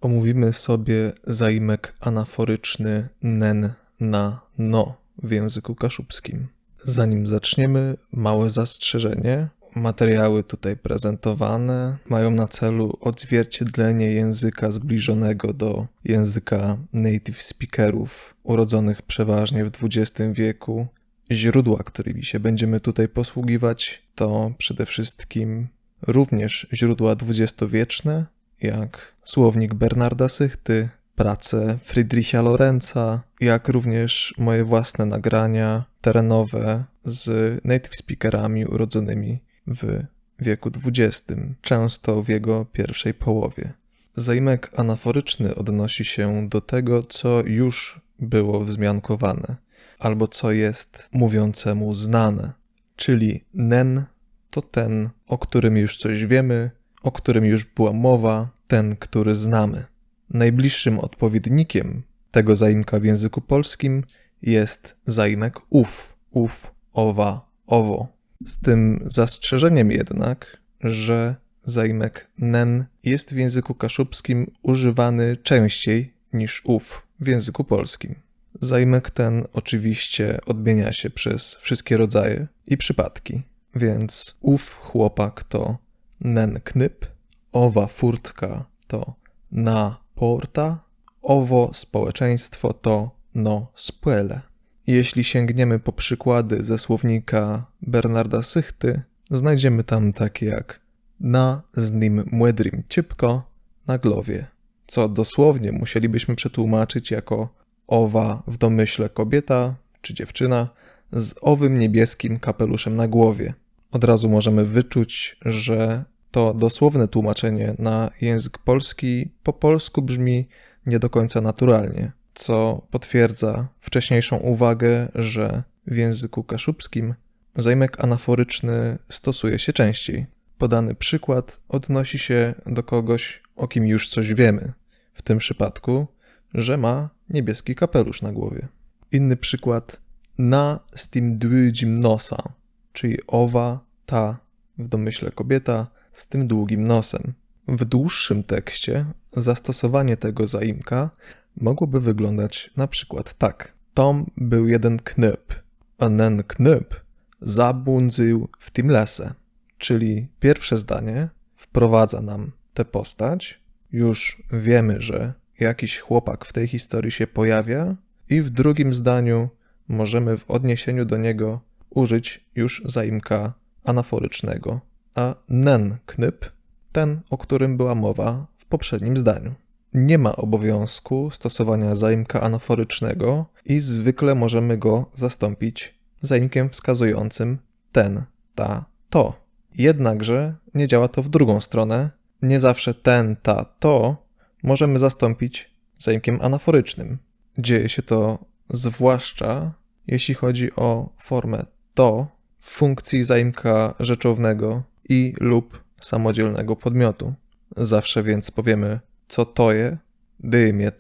Omówimy sobie zaimek anaforyczny nen na no w języku kaszubskim. Zanim zaczniemy, małe zastrzeżenie. Materiały tutaj prezentowane mają na celu odzwierciedlenie języka zbliżonego do języka native speakerów, urodzonych przeważnie w XX wieku. Źródła, którymi się będziemy tutaj posługiwać, to przede wszystkim również źródła dwudziestowieczne, jak słownik Bernarda Sychty, prace Friedricha Lorenza, jak również moje własne nagrania terenowe z native speakerami urodzonymi w wieku XX, często w jego pierwszej połowie. Zaimek anaforyczny odnosi się do tego, co już było wzmiankowane, albo co jest mówiącemu znane, czyli nen to ten, o którym już coś wiemy, o którym już była mowa, ten, który znamy. Najbliższym odpowiednikiem tego zaimka w języku polskim jest zaimek ów, owa, owo. Z tym zastrzeżeniem jednak, że zaimek nen jest w języku kaszubskim używany częściej niż ów w języku polskim. Zaimek ten oczywiście odmienia się przez wszystkie rodzaje i przypadki, więc ów chłopak to nen knyp, owa furtka to na porta, owo społeczeństwo to no spuele. Jeśli sięgniemy po przykłady ze słownika Bernarda Sychty, znajdziemy tam takie jak na z nim młedrim ciepko na głowie, co dosłownie musielibyśmy przetłumaczyć jako owa w domyśle kobieta czy dziewczyna z owym niebieskim kapeluszem na głowie. Od razu możemy wyczuć, że to dosłowne tłumaczenie na język polski po polsku brzmi nie do końca naturalnie, co potwierdza wcześniejszą uwagę, że w języku kaszubskim zaimek anaforyczny stosuje się częściej. Podany przykład odnosi się do kogoś, o kim już coś wiemy, w tym przypadku, że ma niebieski kapelusz na głowie. Inny przykład na z tym długim nosa, czyli owa, ta w domyśle kobieta z tym długim nosem. W dłuższym tekście zastosowanie tego zaimka mogłoby wyglądać na przykład tak. Tom był jeden knyp, a nen knyp zabłądził w tym lesie. Czyli pierwsze zdanie wprowadza nam tę postać. Już wiemy, że jakiś chłopak w tej historii się pojawia i w drugim zdaniu możemy w odniesieniu do niego użyć już zaimka anaforycznego, a nen knyp, ten, o którym była mowa w poprzednim zdaniu. Nie ma obowiązku stosowania zaimka anaforycznego i zwykle możemy go zastąpić zaimkiem wskazującym ten, ta, to. Jednakże nie działa to w drugą stronę. Nie zawsze ten, ta, to możemy zastąpić zaimkiem anaforycznym. Dzieje się to zwłaszcza jeśli chodzi o formę to w funkcji zaimka rzeczownego i lub samodzielnego podmiotu. Zawsze więc powiemy co to je, dymie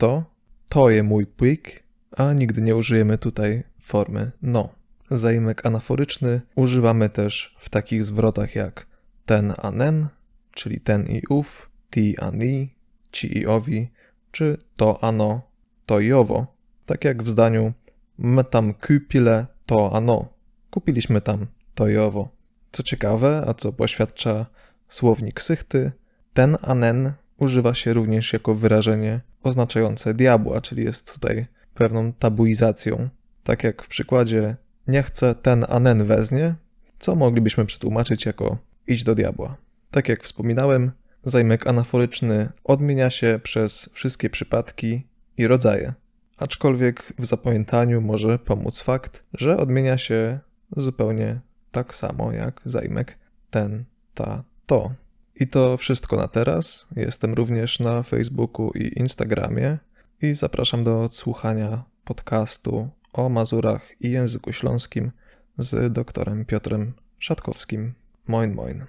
to je mój plik, a nigdy nie użyjemy tutaj formy no. Zaimek anaforyczny używamy też w takich zwrotach jak ten a nen, czyli ten i ów, ti a ni, ci i owi, czy to a no, to i owo. Tak jak w zdaniu my tam kupile to a no. Kupiliśmy tam to i owo. Co ciekawe, a co poświadcza słownik Sychty, ten a nen używa się również jako wyrażenie oznaczające diabła, czyli jest tutaj pewną tabuizacją. Tak jak w przykładzie nie chcę ten a nen weznie, co moglibyśmy przetłumaczyć jako idź do diabła. Tak jak wspominałem, zaimek anaforyczny odmienia się przez wszystkie przypadki i rodzaje. Aczkolwiek w zapamiętaniu może pomóc fakt, że odmienia się zupełnie tak samo jak zaimek ten, ta, to. I to wszystko na teraz. Jestem również na Facebooku i Instagramie i zapraszam do odsłuchania podcastu o Mazurach i języku śląskim z doktorem Piotrem Szatkowskim. Moin moin.